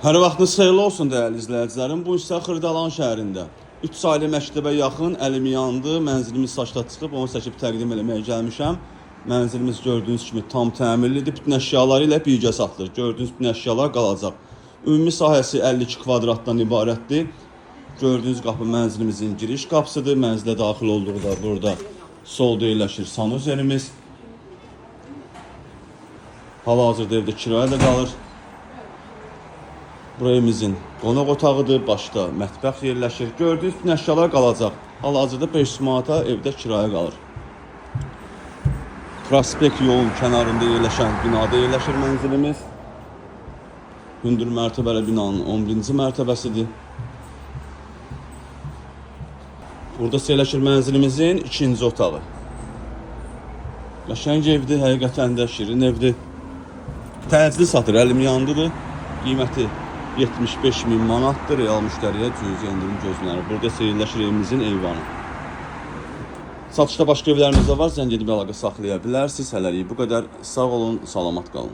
Hər vaxtınız xeyirli olsun dəyərli izləyicilərim. Bu isə Xırdalan şəhərində 3 saylı məktəbə yaxın əlim yandı. Mənzilimiz saçda çıxıb, onu çəkib təqdim eləməyə gəlmişəm. Mənzilimiz gördüyünüz kimi tam təmirlidir. Bütün əşyaları ilə birgə satılır. Gördüyünüz bütün əşyalar qalacaq. Ümumi sahəsi 52 kvadratdan ibarətdir. Gördüyünüz qapı mənzilimizin giriş qapısıdır. Mənzilə daxil olduqda burada solda yerləşir sanuzerimiz. Hal-hazırda evdə kirayədə qalır. Bura evimizin qonaq otağıdır, başda mətbəx yerləşir. Gördüyünüz bütün əşyalar qalacaq. Hal-hazırda 500 manata evdə kirayə qalır. Prospekt yolun kənarında yerləşən binada yerləşir mənzilimiz. Hündür mərtəbəli binanın 11-ci mərtəbəsidir. Burada yerləşir mənzilimizin 2-ci otağı. Qəşəng evdir, həqiqətən də şirin evdir. Təcili satır, əlim yandıdır. Qiyməti 75.000 manatdır. Real müştəriyə cüzi endirim gözlənir. Burada yerləşir evimizin eyvanı. Satışda başqa evlərimiz də var. Zəng edib əlaqə saxlaya bilərsiniz. Hələlik bu qədər. Sağ olun, salamat qalın.